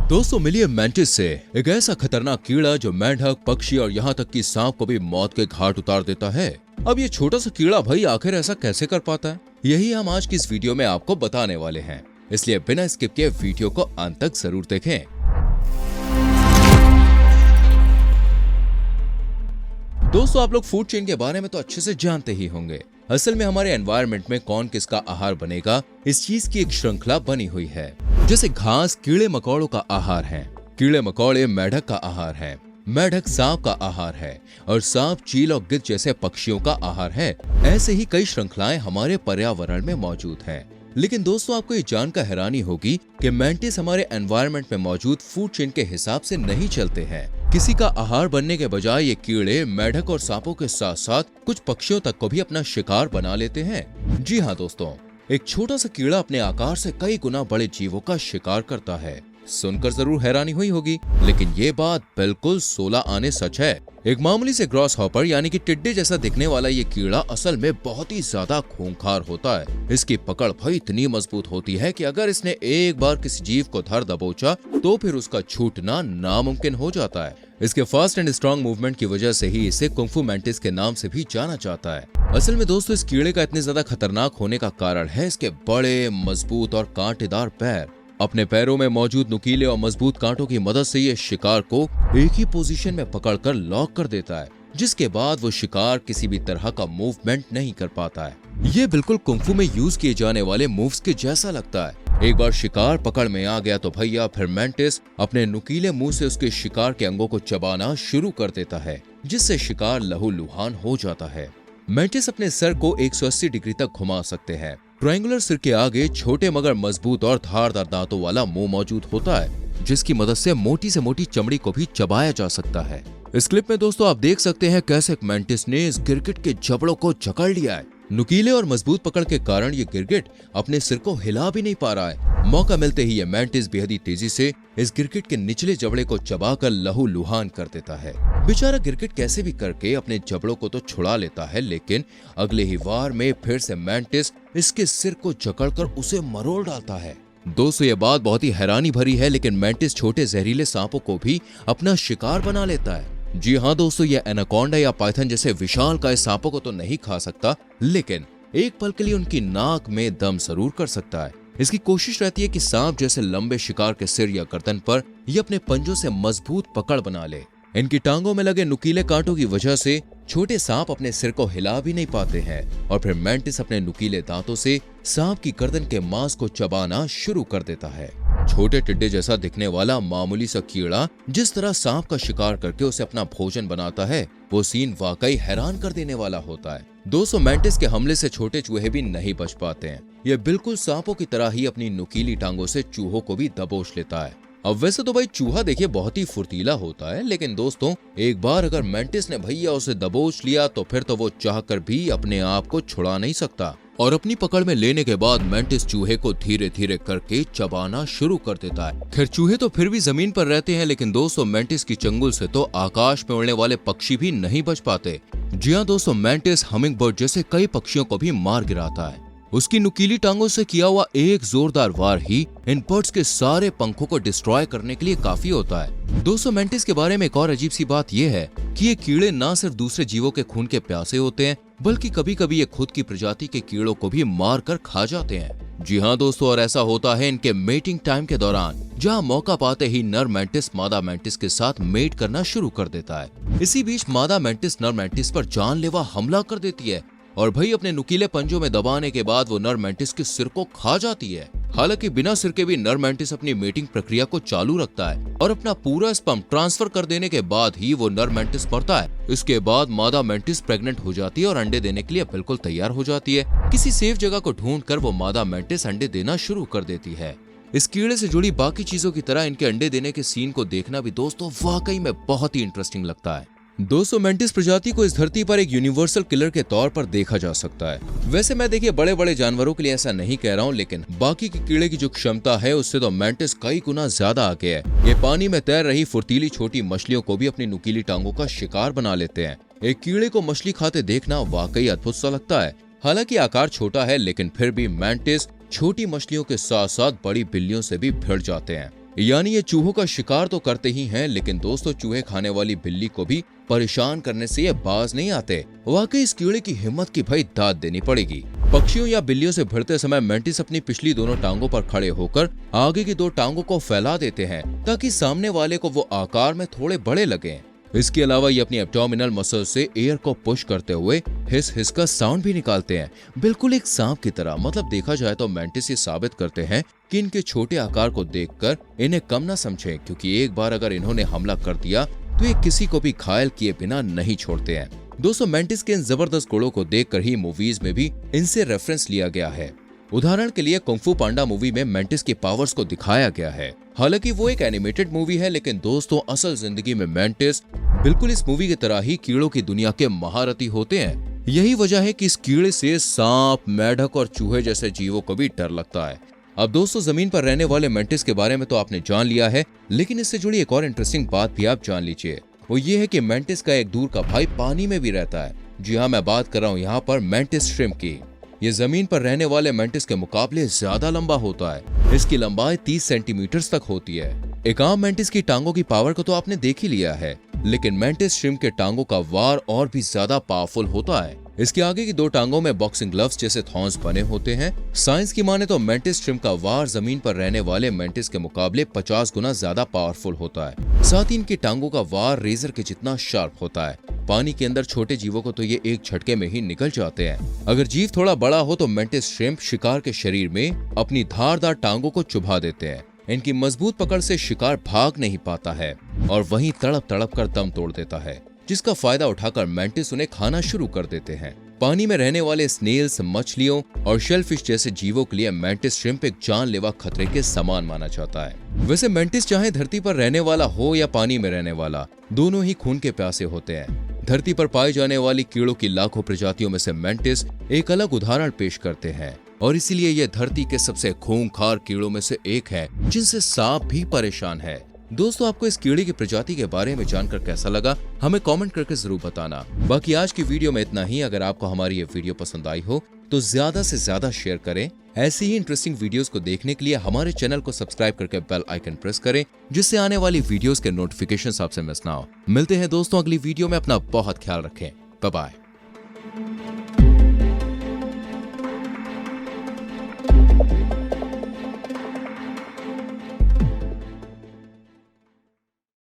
दोस्तों मिलिए मैंटिस से, एक ऐसा खतरनाक कीड़ा जो मेंढक, पक्षी और यहाँ तक कि सांप को भी मौत के घाट उतार देता है। अब ये छोटा सा कीड़ा भाई आखिर ऐसा कैसे कर पाता है, यही हम आज की इस वीडियो में आपको बताने वाले हैं, इसलिए बिना स्किप किए वीडियो को अंत तक जरूर देखें। दोस्तों आप लोग फूड चेन के बारे में तो अच्छे से जानते ही होंगे। असल में हमारे एनवायरनमेंट में कौन किसका आहार बनेगा, इस चीज की एक श्रृंखला बनी हुई है। जैसे घास कीड़े मकोड़ों का आहार है, कीड़े मकोड़े मेंढक का आहार है, मेंढक सांप का आहार है और सांप चील और गिद्ध जैसे पक्षियों का आहार है। ऐसे ही कई श्रृंखलाएं हमारे पर्यावरण में मौजूद हैं। लेकिन दोस्तों आपको ये जानकर हैरानी होगी कि मेंटिस हमारे एनवायरनमेंट में मौजूद फूड चेन के हिसाब से नहीं चलते हैं। किसी का आहार बनने के बजाय ये कीड़े मेंढक और सांपों के साथ साथ कुछ पक्षियों तक को भी अपना शिकार बना लेते हैं। जी हाँ दोस्तों, एक छोटा सा कीड़ा अपने आकार से कई गुना बड़े जीवों का शिकार करता है। सुनकर जरूर हैरानी हुई होगी, लेकिन ये बात बिल्कुल 16 आने सच है। एक मामूली से ग्रॉस हॉपर यानी कि टिड्डे जैसा दिखने वाला ये कीड़ा असल में बहुत ही ज्यादा खूंखार होता है। इसकी पकड़ भाई इतनी मजबूत होती है कि अगर इसने एक बार किसी जीव को धर दबोचा तो फिर उसका छूटना नामुमकिन हो जाता है। इसके फास्ट एंड स्ट्रॉन्ग मूवमेंट की वजह से ही इसे कुंग फू मैंटिस के नाम से भी जाना जाता है। असल में दोस्तों इस कीड़े का इतने ज्यादा खतरनाक होने का कारण है इसके बड़े, मजबूत और कांटेदार पैर। अपने पैरों में मौजूद नुकीले और मजबूत कांटों की मदद से ये शिकार को एक ही पोजीशन में पकड़कर लॉक कर देता है, जिसके बाद वो शिकार किसी भी तरह का मूवमेंट नहीं कर पाता है। ये बिल्कुल कुंग फू में यूज किए जाने वाले मूव्स के जैसा लगता है। एक बार शिकार पकड़ में आ गया तो भैया फिर मैंटिस अपने नुकीले मुंह से उसके शिकार के अंगों को चबाना शुरू कर देता है, जिससे शिकार लहूलुहान हो जाता है। मैंटिस अपने सर को 180 डिग्री तक घुमा सकते हैं। ट्रायंगुलर सिर के आगे छोटे मगर मजबूत और धारदार दांतों वाला मुंह मौजूद होता है, जिसकी मदद से मोटी चमड़ी को भी चबाया जा सकता है। इस क्लिप में दोस्तों आप देख सकते हैं कैसे मैंटिस ने इस गिरगिट के जबड़ों को जकड़ लिया है। नुकीले और मजबूत पकड़ के कारण ये गिरगिट अपने सिर को हिला भी नहीं पा रहा है। मौका मिलते ही ये मैंटिस बेहद तेजी से इस गिरगिट के निचले जबड़े को चबाकर लहूलुहान कर देता है। बेचारा गिरगिट कैसे भी करके अपने जबड़ों को तो छुड़ा लेता है, लेकिन अगले ही वार में फिर से मैंटिस इसके सिर को जकड़कर उसे मरोड़ डालता है। दोस्तों ये बात बहुत ही हैरानी भरी है, लेकिन मैंटिस छोटे जहरीले सांपों को भी अपना शिकार बना लेता है। जी हाँ दोस्तों, यह एनाकोंडा या पाइथन जैसे विशालकाय सांपों को तो नहीं खा सकता, लेकिन एक पल के लिए उनकी नाक में दम जरूर कर सकता है। इसकी कोशिश रहती है कि सांप जैसे लंबे शिकार के सिर या गर्दन पर ये अपने पंजों से मजबूत पकड़ बना ले। इनकी टांगों में लगे नुकीले कांटों की वजह से छोटे सांप अपने सिर को हिला भी नहीं पाते हैं और फिर मैंटिस अपने नुकीले दांतों से सांप की गर्दन के मांस को चबाना शुरू कर देता है। छोटे टिड्डे जैसा दिखने वाला मामूली सा कीड़ा जिस तरह सांप का शिकार करके उसे अपना भोजन बनाता है, वो सीन वाकई हैरान कर देने वाला होता है। दोस्तों मैंटिस के हमले से छोटे चूहे भी नहीं बच पाते हैं। ये बिल्कुल सांपों की तरह ही अपनी नुकीली टांगों से चूहों को भी दबोच लेता है। अब वैसे तो भाई चूहा देखिए बहुत ही फुर्तीला होता है, लेकिन दोस्तों एक बार अगर मैंटिस ने भैया उसे दबोच लिया तो फिर तो वो चाहकर भी अपने आप को छुड़ा नहीं सकता और अपनी पकड़ में लेने के बाद मैंटिस चूहे को धीरे धीरे करके चबाना शुरू कर देता है। खैर चूहे तो फिर भी जमीन पर रहते हैं, लेकिन दोस्तों मैंटिस की चंगुल से तो आकाश में उड़ने वाले पक्षी भी नहीं बच पाते। जी हाँ दोस्तों, मैंटिस हमिंग बर्ड जैसे कई पक्षियों को भी मार गिराता है। उसकी नुकीली टांगों से किया हुआ एक जोरदार वार ही इन बर्ड्स के सारे पंखों को डिस्ट्रॉय करने के लिए काफी होता है। दोस्तों मैंटिस के बारे में एक और अजीब सी बात यह है कि ये कीड़े न सिर्फ दूसरे जीवों के खून के प्यासे होते हैं, बल्कि कभी कभी ये खुद की प्रजाति के कीड़ों को भी मार कर खा जाते हैं। जी हाँ दोस्तों, और ऐसा होता है इनके मेटिंग टाइम के दौरान, जहाँ मौका पाते ही नर मैंटिस मादा मैंटिस के साथ मेट करना शुरू कर देता है। इसी बीच मादा मैंटिस नर मैंटिस पर जानलेवा हमला कर देती है और भाई अपने नुकीले पंजों में दबाने के बाद वो नर मैंटिस के सिर को खा जाती है। हालांकि बिना सिर के भी नर मैंटिस अपनी मेटिंग प्रक्रिया को चालू रखता है और अपना पूरा स्पर्म ट्रांसफर कर देने के बाद ही वो नर मैंटिस मरता है। इसके बाद मादा मैंटिस प्रेग्नेंट हो जाती है और अंडे देने के लिए बिल्कुल तैयार हो जाती है। किसी सेफ जगह को ढूंढकर वो मादा मैंटिस अंडे देना शुरू कर देती है। इस कीड़े से जुड़ी बाकी चीजों की तरह इनके अंडे देने के सीन को देखना भी दोस्तों वाकई में बहुत ही इंटरेस्टिंग लगता है। दोस्तों मैंटिस प्रजाति को इस धरती पर एक यूनिवर्सल किलर के तौर पर देखा जा सकता है। वैसे मैं देखिए बड़े बड़े जानवरों के लिए ऐसा नहीं कह रहा हूँ, लेकिन बाकी के कीड़े की जो क्षमता है उससे तो मैंटिस कई गुना ज्यादा आगे है। ये पानी में तैर रही फुर्तीली छोटी मछलियों को भी अपनी नुकीली टांगों का शिकार बना लेते हैं। एक कीड़े को मछली खाते देखना वाकई अद्भुत सा लगता है। हालांकि आकार छोटा है, लेकिन फिर भी मैंटिस छोटी मछलियों के साथ साथ बड़ी बिल्लियों से भी भिड़ जाते हैं। यानी ये चूहों का शिकार तो करते ही हैं, लेकिन दोस्तों चूहे खाने वाली बिल्ली को भी परेशान करने से ये बाज नहीं आते। वाकई इस कीड़े की हिम्मत की भाई दाद देनी पड़ेगी। पक्षियों या बिल्लियों से भिड़ते समय मेंटिस अपनी पिछली दोनों टांगों पर खड़े होकर आगे की दो टांगों को फैला देते हैं ताकि सामने वाले को वो आकार में थोड़े बड़े लगें। इसके अलावा ये अपनी एब्डोमिनल मसल से एयर को पुश करते हुए हिस हिस का साउंड भी निकालते हैं, बिल्कुल एक सांप की तरह। मतलब देखा जाए तो मेंटिस ये साबित करते हैं कि इनके छोटे आकार को देखकर इन्हें कम न समझें, क्योंकि एक बार अगर इन्होंने हमला कर दिया तो ये किसी को भी घायल किए बिना नहीं छोड़ते हैं। दोस्तों मेंटिस के इन जबरदस्त गुणों को देखकर ही मूवीज में भी इनसे रेफरेंस लिया गया है। उदाहरण के लिए कुंग फू पांडा मूवी में मेंटिस के पावर्स को दिखाया गया है। हालांकि वो एक एनिमेटेड मूवी है, लेकिन दोस्तों असल जिंदगी में मेंटिस बिल्कुल इस मूवी की तरह ही कीड़ों की दुनिया के महारथी होते हैं। यही वजह है कि इस कीड़े से सांप, मेढक और चूहे जैसे जीवों को भी डर लगता है। अब दोस्तों जमीन पर रहने वाले मेंटिस के बारे में तो आपने जान लिया है, लेकिन इससे जुड़ी एक और इंटरेस्टिंग बात भी आप जान लीजिए। वो ये है कि मेंटिस का एक दूर का भाई पानी में भी रहता है। जी हाँ, मैं बात कर रहा हूँ यहाँ पर मेंटिस श्रिम्प की। ये जमीन पर रहने वाले मेंटिस के मुकाबले ज्यादा लंबा होता है। इसकी लंबाई 30 सेंटीमीटर तक होती है। एक आम मेंटिस की टांगों की पावर को तो आपने देख ही लिया है, लेकिन मेंटिस श्रिम्प के टांगों का वार और भी ज्यादा पावरफुल होता है। इसके आगे की दो टांगों में बॉक्सिंग ग्लव्स जैसे थॉर्न्स बने होते हैं। साइंस की माने तो मेंटिस श्रिम्प का वार जमीन पर रहने वाले मेंटिस के मुकाबले 50 गुना ज्यादा पावरफुल होता है। साथ ही इनकी टांगों का वार रेजर के जितना शार्प होता है। पानी के अंदर छोटे जीवों को तो ये एक झटके में ही निकल जाते हैं। अगर जीव थोड़ा बड़ा हो तो मेंटिस श्रिम्प शिकार के शरीर में अपनी धारदार टांगों को चुभा देते हैं। इनकी मजबूत पकड़ से शिकार भाग नहीं पाता है और वहीं तड़प तड़प कर दम तोड़ देता है, जिसका फायदा उठाकर मेंटिस उन्हें खाना शुरू कर देते हैं। पानी में रहने वाले स्नेल्स, मछलियों और शेलफिश जैसे जीवों के लिए मेंटिस श्रिम्प एक जानलेवा खतरे के समान माना जाता है। वैसे मेंटिस चाहे धरती पर रहने वाला हो या पानी में रहने वाला, दोनों ही खून के प्यासे होते हैं। धरती पर पाई जाने वाली कीड़ों की लाखों प्रजातियों में से मेंटिस एक अलग उदाहरण पेश करते हैं और इसीलिए ये धरती के सबसे खूंखार कीड़ों में से एक है, जिनसे सांप भी परेशान है। दोस्तों आपको इस कीड़े की प्रजाति के बारे में जानकर कैसा लगा, हमें कमेंट करके जरूर बताना। बाकी आज की वीडियो में इतना ही। अगर आपको हमारी ये वीडियो पसंद आई हो तो ज्यादा से ज्यादा शेयर करें। ऐसी ही इंटरेस्टिंग वीडियोस को देखने के लिए हमारे चैनल को सब्सक्राइब करके बेल आइकन प्रेस करें, जिससे आने वाली वीडियोस के नोटिफिकेशंस आपसे मिस ना हो। मिलते हैं दोस्तों अगली वीडियो में। अपना बहुत ख्याल रखें। Bye bye.